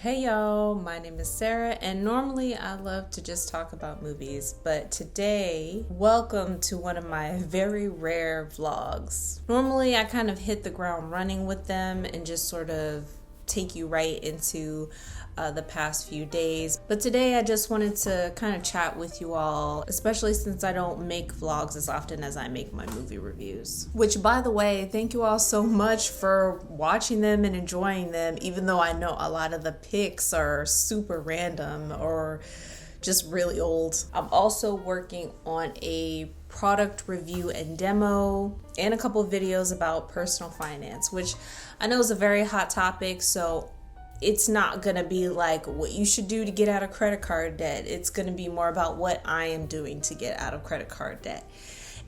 Hey y'all, my name is Sarah, and normally I love to just talk about movies, but today, welcome to one of my very rare vlogs. Normally I kind of hit the ground running with them and just sort of take you right into the past few days. But today I just wanted to kind of chat with you all, especially since I don't make vlogs as often as I make my movie reviews. Which, by the way, thank you all so much for watching them and enjoying them, even though I know a lot of the pics are super random or just really old. I'm also working on a product review and demo and a couple of videos about personal finance, which I know is a very hot topic, so it's not gonna be like what you should do to get out of credit card debt. It's gonna be more about what I am doing to get out of credit card debt.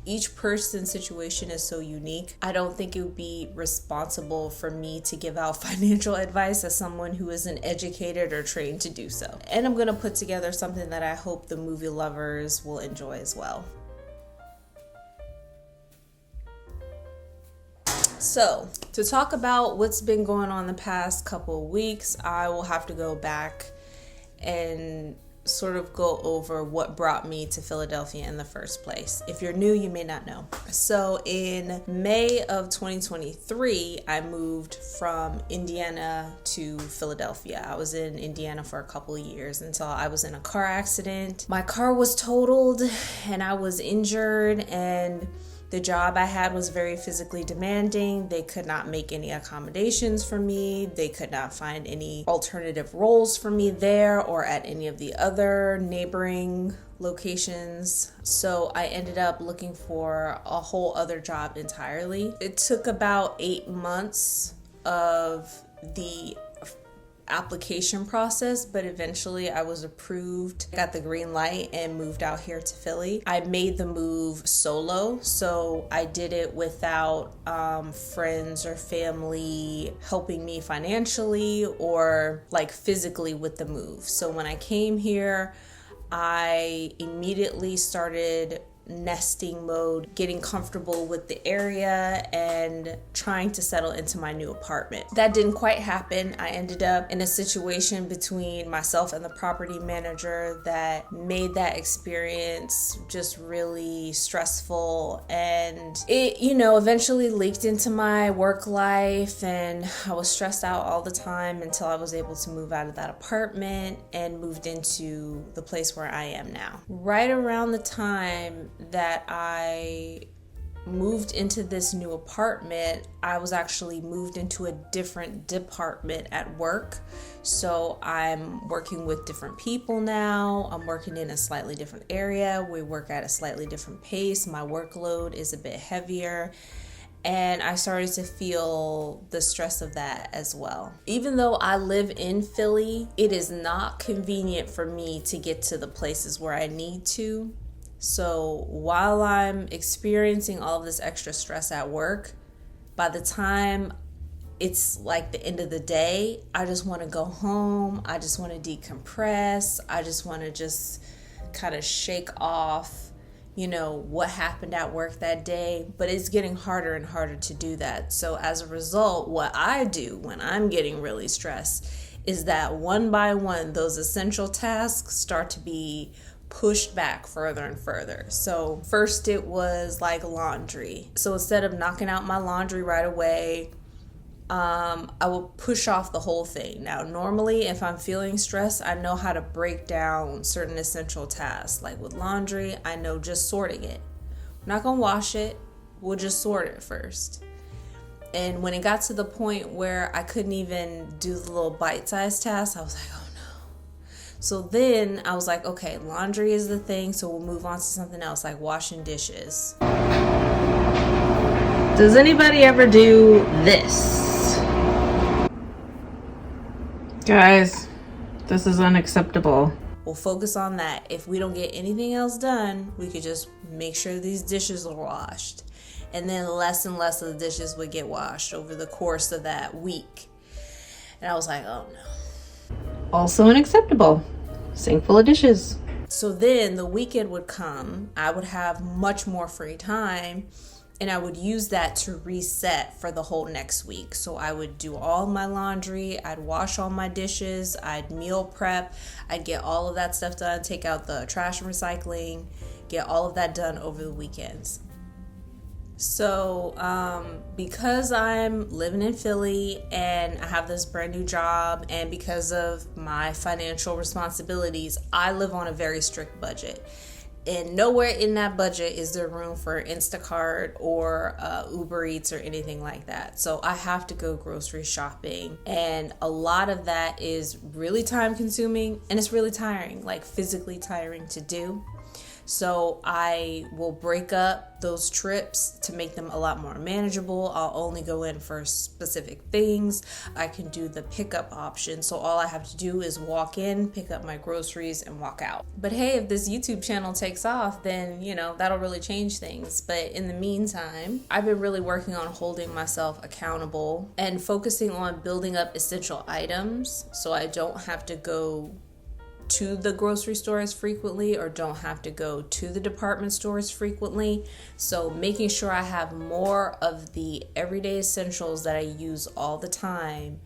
Each person's situation is so unique. I don't think it would be responsible for me to give out financial advice as someone who isn't educated or trained to do so. And I'm gonna put together something that I hope the movie lovers will enjoy as well. So, to talk about what's been going on the past couple of weeks, I will have to go back and sort of go over what brought me to Philadelphia in the first place. If you're new, you may not know. So in May of 2023, I moved from Indiana to Philadelphia. I was in Indiana for a couple of years until I was in a car accident. My car was totaled and I was injured, and the job I had was very physically demanding. They could not make any accommodations for me. They could not find any alternative roles for me there or at any of the other neighboring locations. So I ended up looking for a whole other job entirely. It took about 8 months of the application process, but eventually I was approved, got the green light, and moved out here to Philly. I made the move solo, so I did it without friends or family helping me financially or like physically with the move. So when I came here, I immediately started nesting mode, getting comfortable with the area and trying to settle into my new apartment. That didn't quite happen. I ended up in a situation between myself and the property manager that made that experience just really stressful, and it, eventually leaked into my work life, and I was stressed out all the time until I was able to move out of that apartment and moved into the place where I am now. Right around the time that I moved into this new apartment, I was actually moved into a different department at work. So I'm working with different people now. I'm working in a slightly different area. We work at a slightly different pace. My workload is a bit heavier, and I started to feel the stress of that as well. Even though I live in Philly, it is not convenient for me to get to the places where I need to. So while I'm experiencing all of this extra stress at work, by the time it's like the end of the day, I just want to go home. I just want to decompress. I just want to just kind of shake off, what happened at work that day. But it's getting harder and harder to do that. So as a result, what I do when I'm getting really stressed is that one by one, those essential tasks start to be pushed back further and further. So first it was like laundry. So instead of knocking out my laundry right away, I will push off the whole thing. Now, normally if I'm feeling stressed, I know how to break down certain essential tasks. Like with laundry, I know just sorting it. I'm not gonna wash it. We'll just sort it first. And when it got to the point where I couldn't even do the little bite-sized tasks, I was like, oh. So then I was like, okay, laundry is the thing, so we'll move on to something else, like washing dishes. Does anybody ever do this? Guys, this is unacceptable. We'll focus on that. If we don't get anything else done, we could just make sure these dishes are washed. And then less and less of the dishes would get washed over the course of that week. And I was like, oh no. Also unacceptable. Sink full of dishes. So then the weekend would come. I would have much more free time, and I would use that to reset for the whole next week. So I would do all my laundry, I'd wash all my dishes, I'd meal prep, I'd get all of that stuff done, take out the trash and recycling, get all of that done over the weekends. So because I'm living in Philly and I have this brand new job, and because of my financial responsibilities, I live on a very strict budget. And nowhere in that budget is there room for Instacart or UberEats or anything like that. So I have to go grocery shopping. And a lot of that is really time consuming and it's really tiring, like physically tiring to do. So I will break up those trips to make them a lot more manageable. I'll only go in for specific things. I can do the pickup option. So all I have to do is walk in, pick up my groceries, and walk out. But hey, if this YouTube channel takes off, then, that'll really change things. But in the meantime, I've been really working on holding myself accountable and focusing on building up essential items so I don't have to go to the grocery stores frequently or don't have to go to the department stores frequently. So making sure I have more of the everyday essentials that I use all the time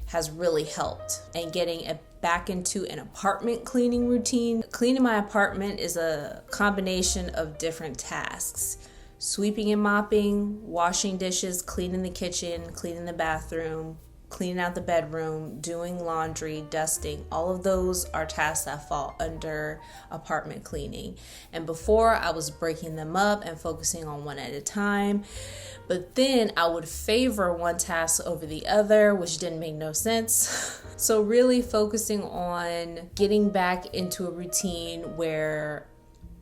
has really helped. And getting back into an apartment cleaning routine. Cleaning my apartment is a combination of different tasks. Sweeping and mopping, washing dishes, cleaning the kitchen, cleaning the bathroom, cleaning out the bedroom, doing laundry, dusting. All of those are tasks that fall under apartment cleaning. And before, I was breaking them up and focusing on one at a time. But then I would favor one task over the other, which didn't make no sense. So really focusing on getting back into a routine where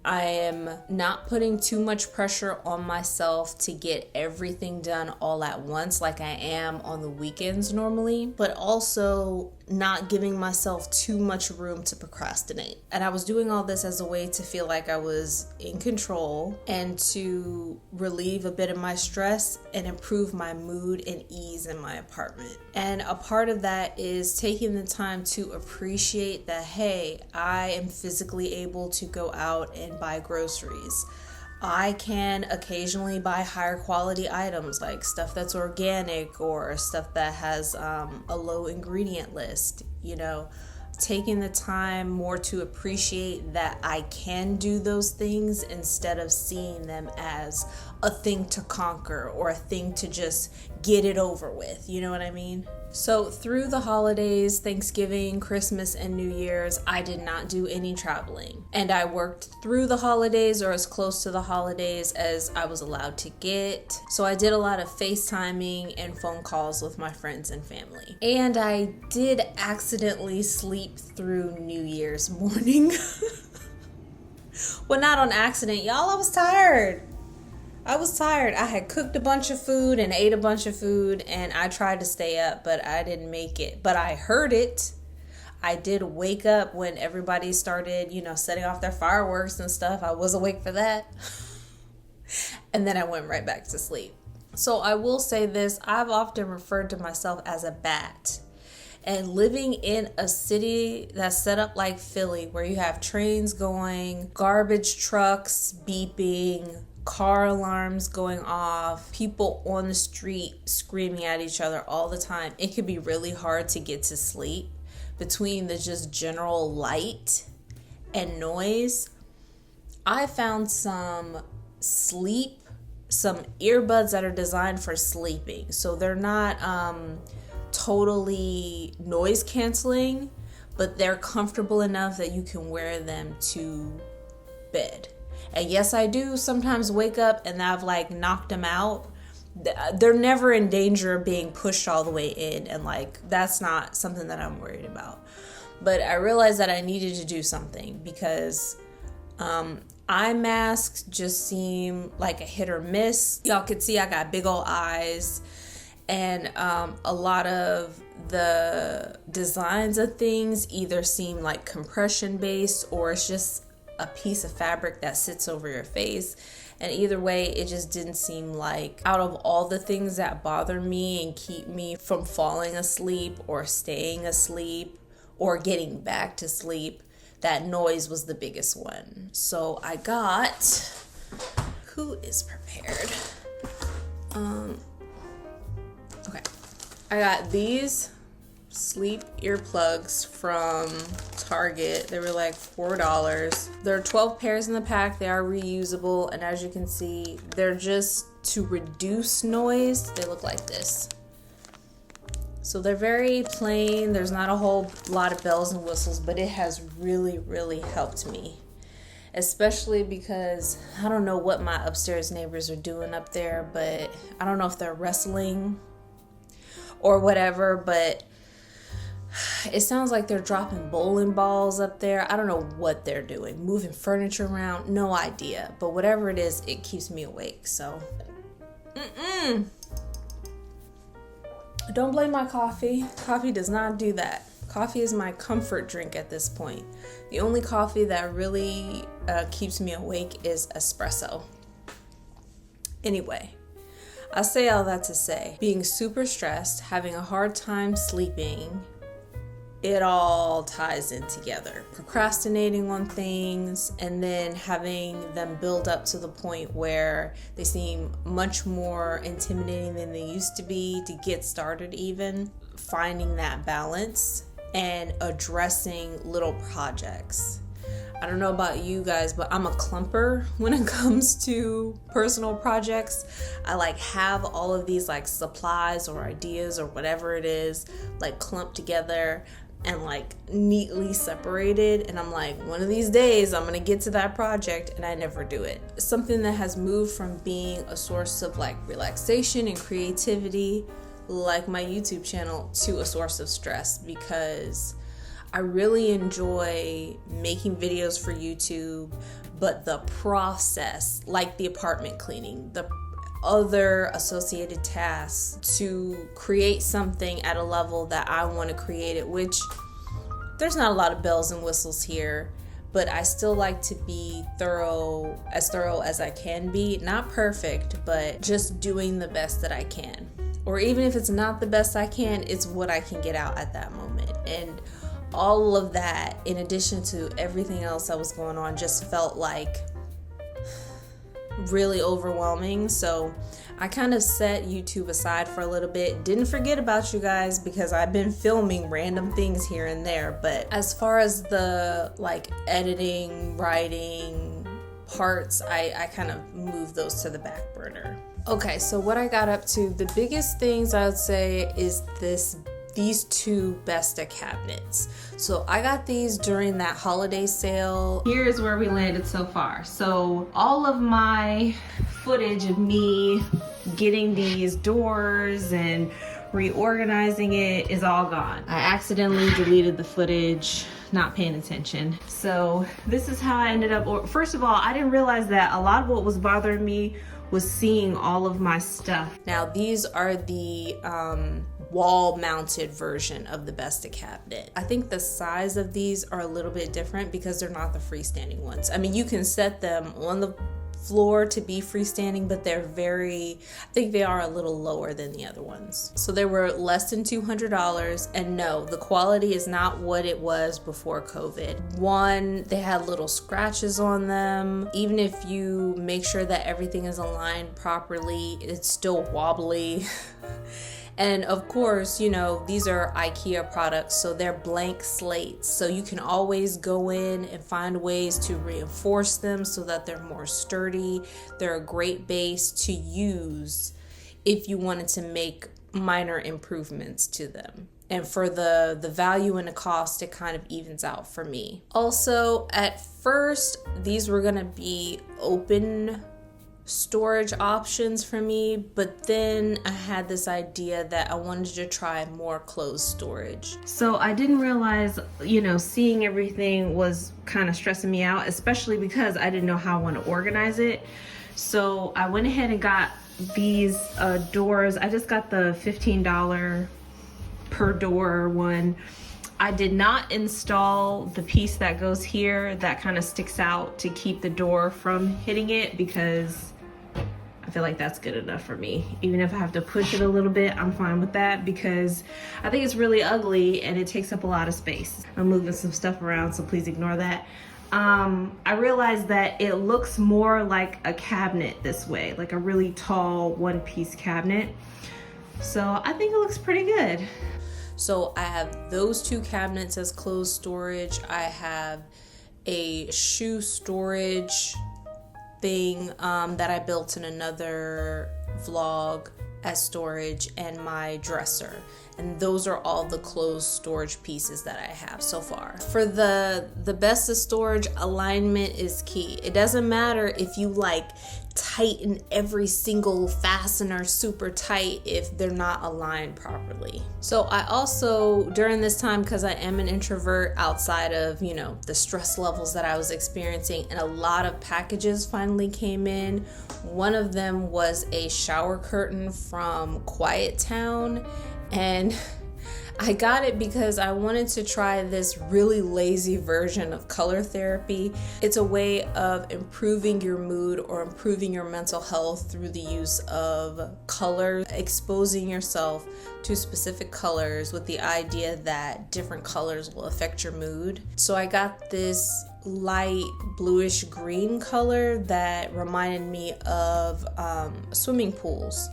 I am not putting too much pressure on myself to get everything done all at once like I am on the weekends normally, but also not giving myself too much room to procrastinate. And I was doing all this as a way to feel like I was in control and to relieve a bit of my stress and improve my mood and ease in my apartment. And a part of that is taking the time to appreciate that, hey, I am physically able to go out and buy groceries. I can occasionally buy higher quality items like stuff that's organic or stuff that has a low ingredient list. Taking the time more to appreciate that I can do those things instead of seeing them as a thing to conquer or a thing to just get it over with. You know what I mean? So through the holidays, Thanksgiving, Christmas, and New Year's, I did not do any traveling. And I worked through the holidays or as close to the holidays as I was allowed to get. So I did a lot of FaceTiming and phone calls with my friends and family. And I did accidentally sleep through New Year's morning. Well, not on accident, y'all. I was tired. I had cooked a bunch of food and ate a bunch of food, and I tried to stay up, but I didn't make it. But I heard it. I did wake up when everybody started, setting off their fireworks and stuff. I was awake for that. And then I went right back to sleep. So I will say this, I've often referred to myself as a bat. And living in a city that's set up like Philly, where you have trains going, garbage trucks beeping, car alarms going off, people on the street screaming at each other all the time, it could be really hard to get to sleep between the just general light and noise. I found some earbuds that are designed for sleeping. So they're not totally noise canceling, but they're comfortable enough that you can wear them to bed. And yes, I do sometimes wake up and I've knocked them out. They're never in danger of being pushed all the way in. And that's not something that I'm worried about. But I realized that I needed to do something because eye masks just seem like a hit or miss. Y'all could see I got big old eyes. And a lot of the designs of things either seem like compression based or it's just a piece of fabric that sits over your face. And either way, it just didn't seem like, out of all the things that bother me and keep me from falling asleep or staying asleep or getting back to sleep, that noise was the biggest one. So I got, who is prepared? Okay. I got these sleep earplugs from Target. They were like $4. There are 12 pairs in the pack. They are reusable, and as you can see, they're just to reduce noise. They look like this. So they're very plain. There's not a whole lot of bells and whistles, but it has really, really helped me. Especially because I don't know what my upstairs neighbors are doing up there, but I don't know if they're wrestling or whatever, but it sounds like they're dropping bowling balls up there. I don't know what they're doing. Moving furniture around, no idea. But whatever it is, it keeps me awake. So, don't blame my coffee. Coffee does not do that. Coffee is my comfort drink at this point. The only coffee that really keeps me awake is espresso. Anyway, I say all that to say, being super stressed, having a hard time sleeping, it all ties in together. Procrastinating on things and then having them build up to the point where they seem much more intimidating than they used to be to get started even. Finding that balance and addressing little projects. I don't know about you guys, but I'm a clumper when it comes to personal projects. I like have all of these like supplies or ideas or whatever it is like clumped together and like neatly separated, and I'm like, one of these days I'm gonna get to that project, and I never do it. Something that has moved from being a source of like relaxation and creativity, like my YouTube channel, to a source of stress, because I really enjoy making videos for YouTube, but the process, like the apartment cleaning, the other associated tasks to create something at a level that I want to create it, which there's not a lot of bells and whistles here, but I still like to be thorough as I can be. Not perfect, but just doing the best that I can. Or even if it's not the best I can, it's what I can get out at that moment. And all of that, in addition to everything else that was going on, just felt like really overwhelming. So I kind of set YouTube aside for a little bit. Didn't forget about you guys because I've been filming random things here and there. But as far as the like editing, writing parts, I kind of moved those to the back burner. Okay, so what I got up to, the biggest things I would say is these two Besta cabinets. So I got these during that holiday sale. Here's where we landed so far. So all of my footage of me getting these doors and reorganizing it is all gone. I accidentally deleted the footage, not paying attention. So this is how I ended up. First of all, I didn't realize that a lot of what was bothering me was seeing all of my stuff. Now these are the wall mounted version of the Besta cabinet. I think the size of these are a little bit different because they're not the freestanding ones. I mean, you can set them on the floor to be freestanding, but I think they are a little lower than the other ones. So they were less than $200, and no, the quality is not what it was before COVID. One, they had little scratches on them. Even if you make sure that everything is aligned properly, it's still wobbly. And of course, you know, these are IKEA products, so they're blank slates. So you can always go in and find ways to reinforce them so that they're more sturdy. They're a great base to use if you wanted to make minor improvements to them. And for the value and the cost, it kind of evens out for me. Also, at first, these were gonna be open storage options for me, but then I had this idea that I wanted to try more closed storage. So I didn't realize, you know, seeing everything was kind of stressing me out, especially because I didn't know how I want to organize it. So I went ahead and got these doors. I just got the $15 per door one. I did not install the piece that goes here that kind of sticks out to keep the door from hitting it, because I feel like that's good enough for me. Even if I have to push it a little bit, I'm fine with that, because I think it's really ugly and it takes up a lot of space. I'm moving some stuff around, so please ignore that. I realized that it looks more like a cabinet this way, like a really tall one-piece cabinet. So I think it looks pretty good. So I have those two cabinets as closed storage. I have a shoe storage thing that I built in another vlog as storage, and my dresser. And those are all the closed storage pieces that I have so far. For the Besta storage, alignment is key. It doesn't matter if you like tighten every single fastener super tight if they're not aligned properly. So I also, during this time, because I am an introvert, outside of, you know, the stress levels that I was experiencing, and a lot of packages finally came in. One of them was a shower curtain from Quiet Town, and I got it because I wanted to try this really lazy version of color therapy. It's a way of improving your mood or improving your mental health through the use of color, exposing yourself to specific colors with the idea that different colors will affect your mood. So I got this light bluish green color that reminded me of swimming pools.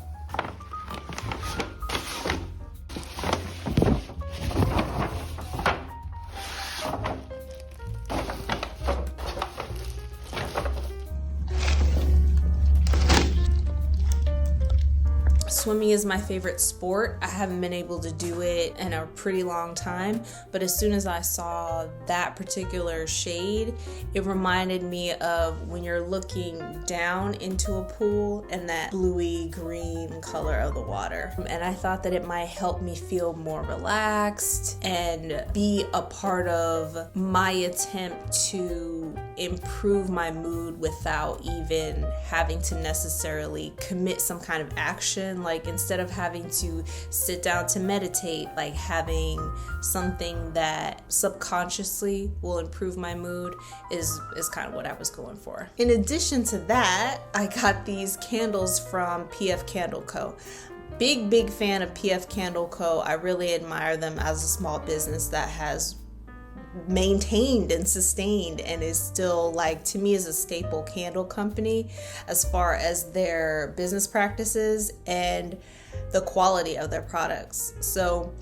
Swimming is my favorite sport. I haven't been able to do it in a pretty long time, but as soon as I saw that particular shade, it reminded me of when you're looking down into a pool and that bluey green color of the water. And I thought that it might help me feel more relaxed and be a part of my attempt to improve my mood without even having to necessarily commit some kind of action. Like, instead of having to sit down to meditate, like having something that subconsciously will improve my mood is kind of what I was going for. In addition to that, I got these candles from PF Candle Co. Big fan of PF Candle Co. I really admire them as a small business that has maintained and sustained and is still, like, to me, is a staple candle company as far as their business practices and the quality of their products. So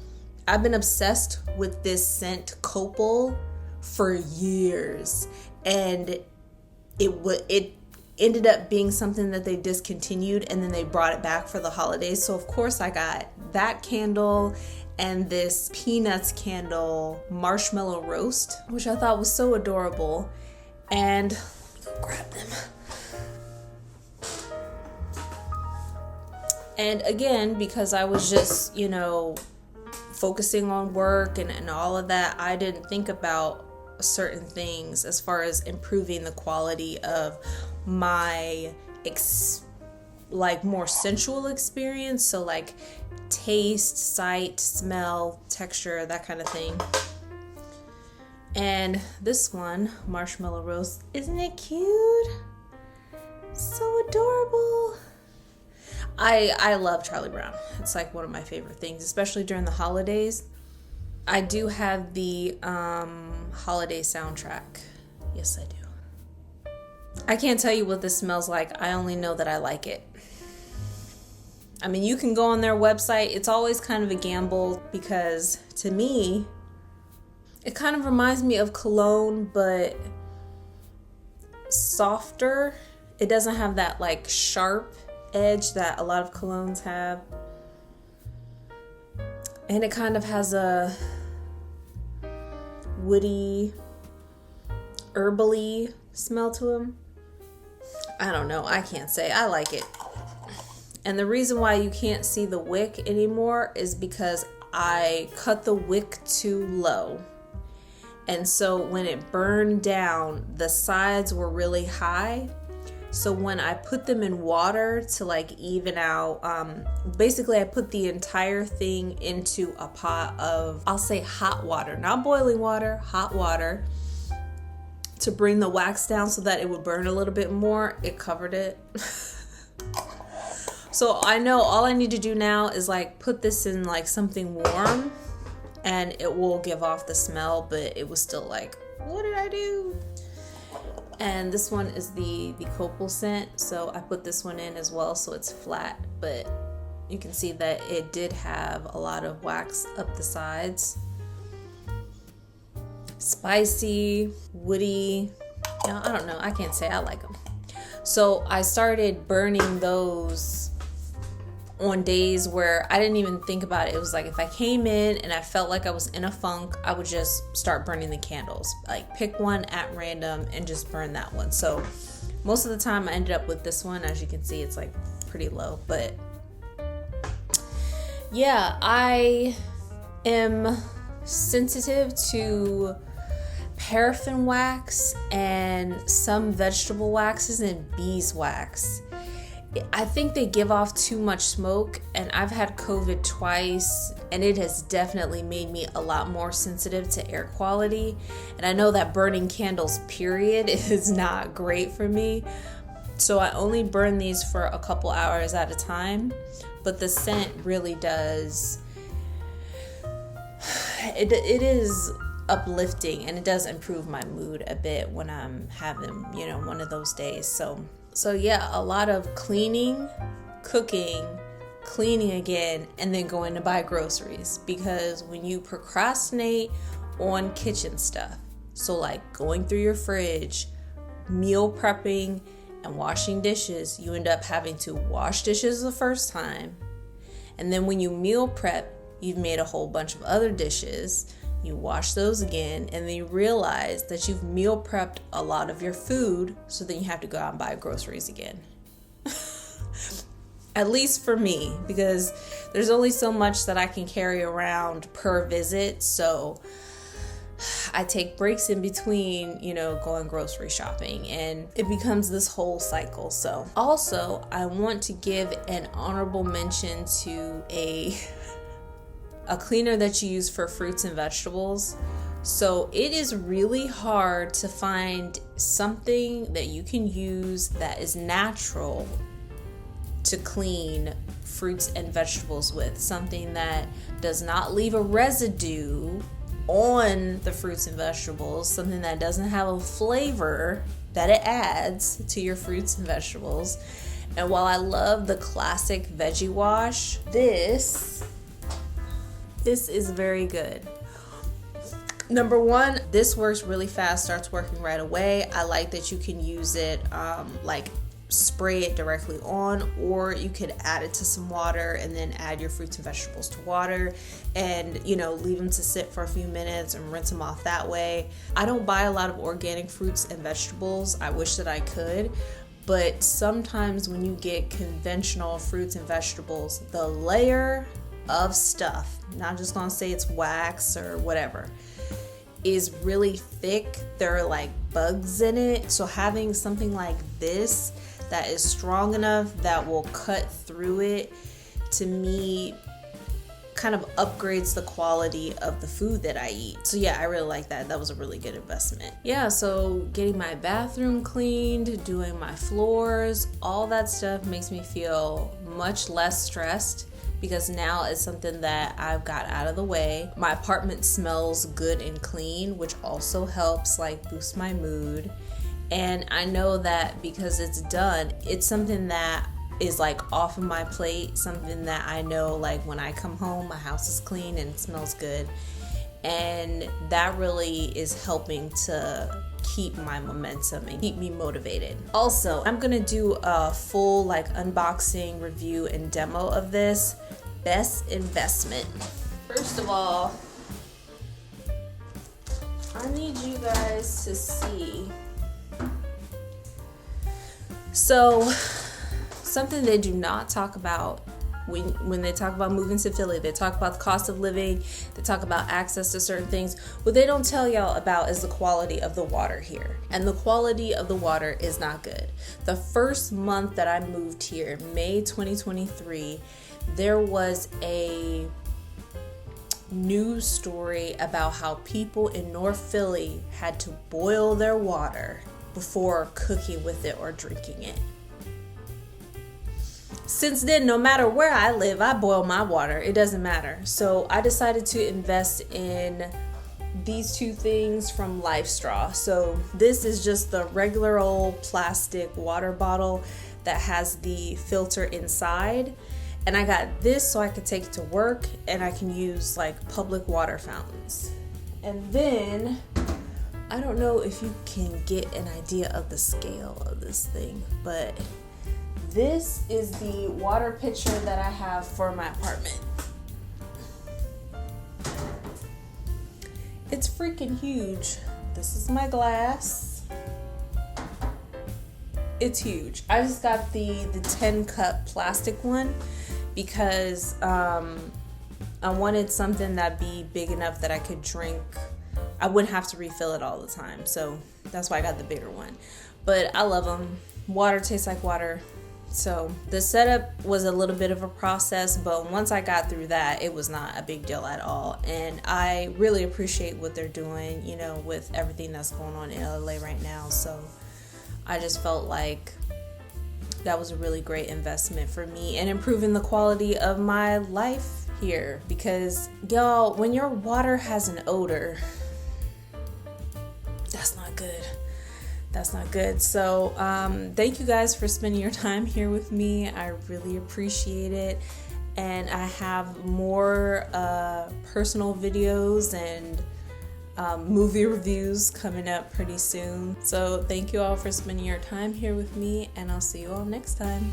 I've been obsessed with this scent Copal for years, and it ended up being something that they discontinued, and then they brought it back for the holidays. So of course I got that candle and this peanuts candle marshmallow roast, which I thought was so adorable. And let me go grab them. And again, because I was just, you know, focusing on work and all of that, I didn't think about certain things as far as improving the quality of my more sensual experience. So like taste, sight, smell, texture, that kind of thing. And this one, marshmallow roast, isn't it cute? So adorable. I love Charlie Brown. It's like one of my favorite things, especially during the holidays. I do have the holiday soundtrack. Yes, I do. I can't tell you what this smells like. I only know that I like it. I mean, you can go on their website. It's always kind of a gamble because, to me, it kind of reminds me of cologne, but softer. It doesn't have that like sharp edge that a lot of colognes have. And it kind of has a woody, herbally smell to them. I don't know. I can't say. I like it. And the reason why you can't see the wick anymore is because I cut the wick too low. And so when it burned down, the sides were really high. So when I put them in water to like even out, basically I put the entire thing into a pot of, I'll say hot water, not boiling water, hot water, to bring the wax down so that it would burn a little bit more. It covered it. So I know all I need to do now is like put this in like something warm and it will give off the smell, but it was still like, what did I do? And this one is the copal scent, so I put this one in as well so it's flat, but you can see that it did have a lot of wax up the sides. Spicy, woody, I don't know, I can't say I like them. So I started burning those on days where I didn't even think about it. It was like if I came in and I felt like I was in a funk, I would just start burning the candles. Like pick one at random and just burn that one. So most of the time I ended up with this one. As you can see, it's like pretty low. But yeah, I am sensitive to paraffin wax and some vegetable waxes and beeswax. I think they give off too much smoke, and I've had COVID twice, and it has definitely made me a lot more sensitive to air quality. And I know that burning candles, period, is not great for me. So I only burn these for a couple hours at a time, but the scent really does, it is uplifting, and it does improve my mood a bit when I'm having, one of those days. So yeah, a lot of cleaning, cooking, cleaning again, and then going to buy groceries. Because when you procrastinate on kitchen stuff, so like going through your fridge, meal prepping, and washing dishes, you end up having to wash dishes the first time. And then when you meal prep, you've made a whole bunch of other dishes. You wash those again, and then you realize that you've meal prepped a lot of your food, so then you have to go out and buy groceries again. At least for me, because there's only so much that I can carry around per visit, so I take breaks in between, going grocery shopping, and it becomes this whole cycle. So also, I want to give an honorable mention to a cleaner that you use for fruits and vegetables. So it is really hard to find something that you can use that is natural to clean fruits and vegetables with. Something that does not leave a residue on the fruits and vegetables. Something that doesn't have a flavor that it adds to your fruits and vegetables. And while I love the classic veggie wash, this is very good. Number one, this works really fast, starts working right away. I like that you can use it, spray it directly on, or you could add it to some water and then add your fruits and vegetables to water and, leave them to sit for a few minutes and rinse them off that way. I don't buy a lot of organic fruits and vegetables. I wish that I could. But sometimes when you get conventional fruits and vegetables, the layer of stuff, not just gonna say it's wax or whatever, is really thick. There are like bugs in it. So having something like this that is strong enough that will cut through it, to me, kind of upgrades the quality of the food that I eat. So yeah, I really like that. That was a really good investment. Yeah, so getting my bathroom cleaned, doing my floors, all that stuff makes me feel much less stressed, because now it's something that I've got out of the way. My apartment smells good and clean, which also helps boost my mood. And I know that because it's done, it's something that is off of my plate, something that I know when I come home, my house is clean and it smells good. And that really is helping to keep my momentum and keep me motivated. Also, I'm gonna do a full unboxing, review, and demo of this best investment. First of all, I need you guys to see. So, something they do not talk about when they talk about moving to Philly. They talk about the cost of living, they talk about access to certain things. What they don't tell y'all about is the quality of the water here. And the quality of the water is not good. The first month that I moved here, May 2023, there was a news story about how people in North Philly had to boil their water before cooking with it or drinking it. Since then, no matter where I live, I boil my water. It doesn't matter. So I decided to invest in these two things from Life Straw. So this is just the regular old plastic water bottle that has the filter inside. And I got this so I could take it to work and I can use like public water fountains. And then, I don't know if you can get an idea of the scale of this thing, but this is the water pitcher that I have for my apartment. It's freaking huge. This is my glass. It's huge. I just got the 10 cup plastic one because I wanted something that'd be big enough that I could drink. I wouldn't have to refill it all the time. So that's why I got the bigger one. But I love them. Water tastes like water. So the setup was a little bit of a process, but once I got through that, it was not a big deal at all. And I really appreciate what they're doing, you know, with everything that's going on in LA right now. So I just felt like that was a really great investment for me and improving the quality of my life here. Because y'all, when your water has an odor, that's not good. That's not good. So thank you guys for spending your time here with me. I really appreciate it. And I have more personal videos and movie reviews coming up pretty soon. So thank you all for spending your time here with me, and I'll see you all next time.